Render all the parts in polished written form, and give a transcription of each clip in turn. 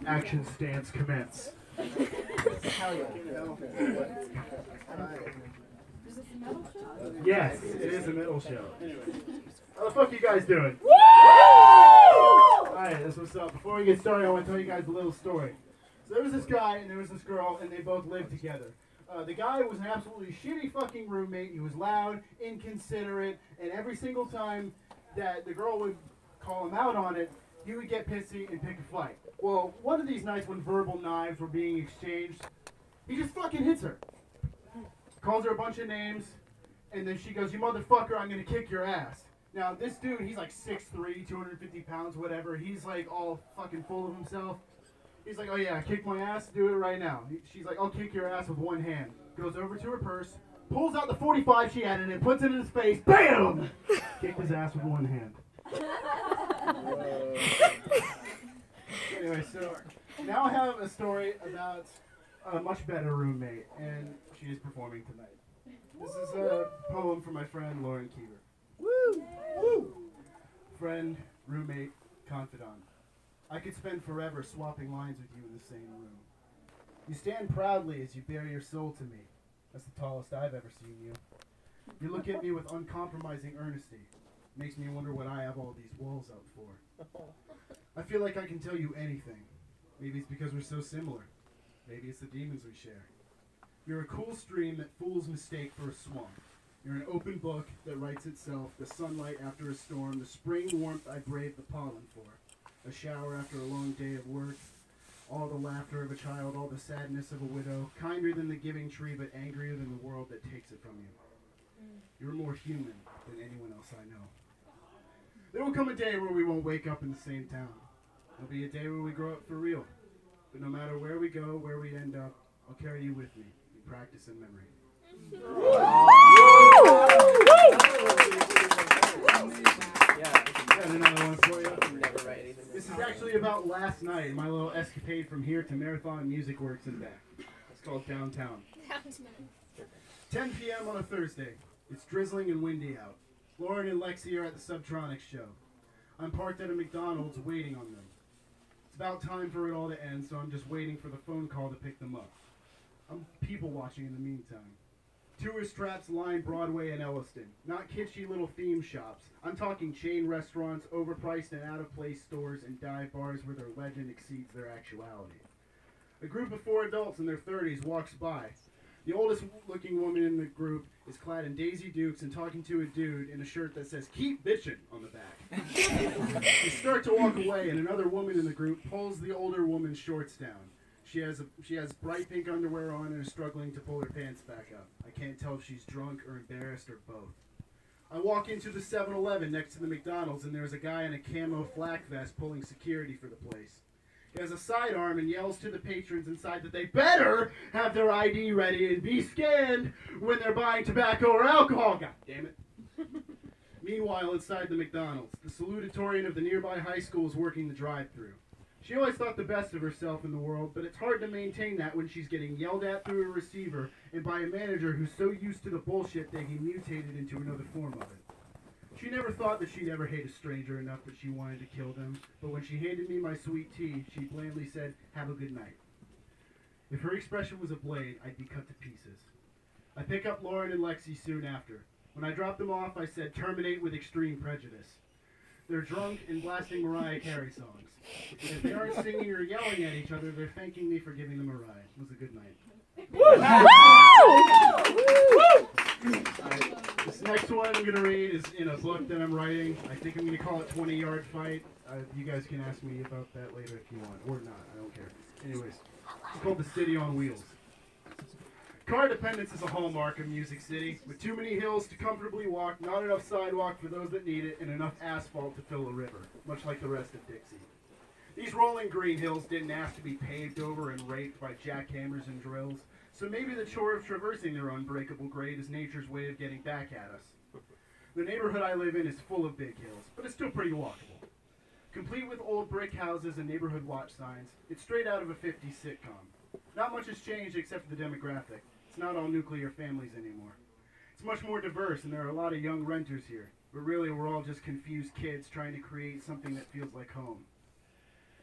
Action stance commence. Hell yeah. Yes, it is a metal show. How the fuck are you guys doing? Woo! Alright, that's what's up. Before we get started, I want to tell you guys a little story. So there was this guy and there was this girl, and they both lived together. The guy was an absolutely shitty fucking roommate. He was loud, inconsiderate, and every single time that the girl would call him out on it, he would get pissy and pick a fight. Well, one of these nights when verbal knives were being exchanged, he just fucking hits her. Calls her a bunch of names, and then she goes, "You motherfucker, I'm gonna kick your ass." Now, this dude, he's like 6'3", 250 pounds, whatever. He's like all fucking full of himself. He's like, "Oh yeah, kick my ass, do it right now." She's like, "I'll kick your ass with one hand." Goes over to her purse, pulls out the .45 she had in it, puts it in his face, BAM! Kicked his ass with one hand. Anyway, so now I have a story about a much better roommate, and she is performing tonight. This is a poem from my friend Lauren Keever. Woo! Woo! Friend, roommate, confidant. I could spend forever swapping lines with you in the same room. You stand proudly as you bare your soul to me. That's the tallest I've ever seen you. You look at me with uncompromising earnesty. Makes me wonder what I have all these walls up for. I feel like I can tell you anything. Maybe it's because we're so similar. Maybe it's the demons we share. You're a cool stream that fools mistake for a swamp. You're an open book that writes itself, the sunlight after a storm, the spring warmth I brave the pollen for, a shower after a long day of work, all the laughter of a child, all the sadness of a widow, kinder than the giving tree, but angrier than the world that takes it from you. You're more human than anyone else I know. There will come a day where we won't wake up in the same town. There'll be a day where we grow up for real. But no matter where we go, where we end up, I'll carry you with me in practice and memory. Got another one for you. This is actually about last night, my little escapade from here to Marathon Music Works and back. It's called Downtown. 10 p.m. on a Thursday. It's drizzling and windy out. Lauren and Lexi are at the Subtronics show. I'm parked at a McDonald's waiting on them. It's about time for it all to end, so I'm just waiting for the phone call to pick them up. I'm people watching in the meantime. Tourist traps line Broadway and Elliston. Not kitschy little theme shops. I'm talking chain restaurants, overpriced and out-of-place stores, and dive bars where their legend exceeds their actuality. A group of 4 adults in their 30s walks by. The oldest looking woman in the group is clad in Daisy Dukes and talking to a dude in a shirt that says "Keep Bitchin'" on the back. They start to walk away, and another woman in the group pulls the older woman's shorts down. She has bright pink underwear on and is struggling to pull her pants back up. I can't tell if she's drunk or embarrassed or both. I walk into the 7-Eleven next to the McDonald's, and there's a guy in a camo flak vest pulling security for the place. He has a sidearm and yells to the patrons inside that they better have their ID ready and be scanned when they're buying tobacco or alcohol. God damn it. Meanwhile, inside the McDonald's, the salutatorian of the nearby high school is working the drive-thru. She always thought the best of herself in the world, but it's hard to maintain that when she's getting yelled at through a receiver and by a manager who's so used to the bullshit that he mutated into another form of it. She never thought that she'd ever hate a stranger enough that she wanted to kill them, but when she handed me my sweet tea, she blandly said, "Have a good night." If her expression was a blade, I'd be cut to pieces. I pick up Lauren and Lexi soon after. When I dropped them off, I said, "Terminate with extreme prejudice." They're drunk and blasting Mariah Carey songs. If they aren't singing or yelling at each other, they're thanking me for giving them a ride. It was a good night. This next one I'm going to read is in a book that I'm writing. I think I'm going to call it 20-Yard Fight. You guys can ask me about that later if you want, or not. I don't care. Anyways, it's called The City on Wheels. Car dependence is a hallmark of Music City, with too many hills to comfortably walk, not enough sidewalk for those that need it, and enough asphalt to fill a river, much like the rest of Dixie. These rolling green hills didn't ask to be paved over and raked by jackhammers and drills, so maybe the chore of traversing their unbreakable grade is nature's way of getting back at us. The neighborhood I live in is full of big hills, but it's still pretty walkable. Complete with old brick houses and neighborhood watch signs, it's straight out of a 50s sitcom. Not much has changed except for the demographic. It's not all nuclear families anymore. It's much more diverse, and there are a lot of young renters here, but really we're all just confused kids trying to create something that feels like home.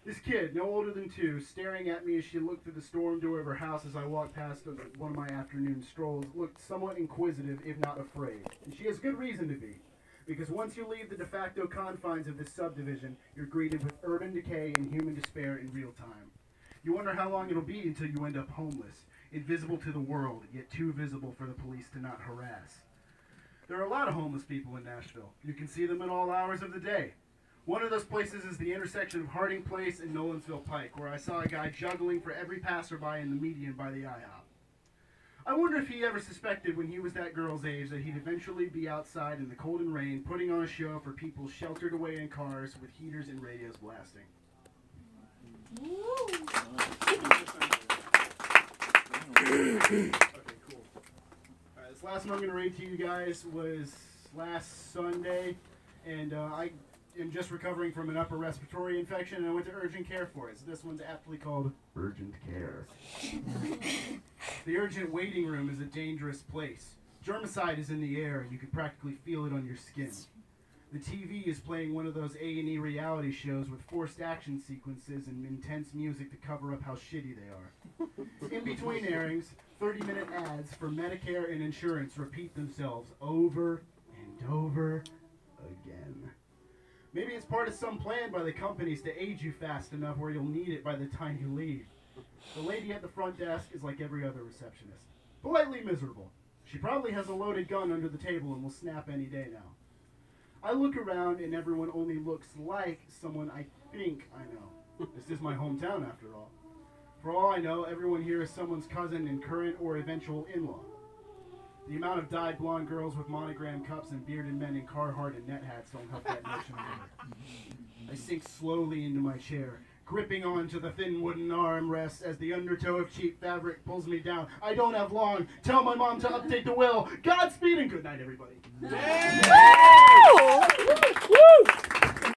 This kid, no older than 2, staring at me as she looked through the storm door of her house as I walked past one of my afternoon strolls, looked somewhat inquisitive, if not afraid. And she has good reason to be, because once you leave the de facto confines of this subdivision, you're greeted with urban decay and human despair in real time. You wonder how long it'll be until you end up homeless, invisible to the world, yet too visible for the police to not harass. There are a lot of homeless people in Nashville. You can see them at all hours of the day. One of those places is the intersection of Harding Place and Nolensville Pike, where I saw a guy juggling for every passerby in the median by the IHOP. I wonder if he ever suspected when he was that girl's age that he'd eventually be outside in the cold and rain, putting on a show for people sheltered away in cars with heaters and radios blasting. Okay, cool. Alright, this last one I'm going to read to you guys was last Sunday, and I am just recovering from an upper respiratory infection, and I went to urgent care for it. So this one's aptly called Urgent Care. The urgent waiting room is a dangerous place. Germicide is in the air, and you can practically feel it on your skin. The TV is playing one of those A&E reality shows with forced action sequences and intense music to cover up how shitty they are. In between airings, 30-minute ads for Medicare and insurance repeat themselves over and over again. Maybe it's part of some plan by the companies to age you fast enough where you'll need it by the time you leave. The lady at the front desk is like every other receptionist. Politely miserable. She probably has a loaded gun under the table and will snap any day now. I look around and everyone only looks like someone I think I know. This is my hometown after all. For all I know, everyone here is someone's cousin and current or eventual in-law. The amount of dyed blonde girls with monogram cups and bearded men in Carhartt and net hats don't help that notion either. I sink slowly into my chair, gripping onto the thin wooden armrest as the undertow of cheap fabric pulls me down. I don't have long. Tell my mom to update the will. Godspeed and good night, everybody.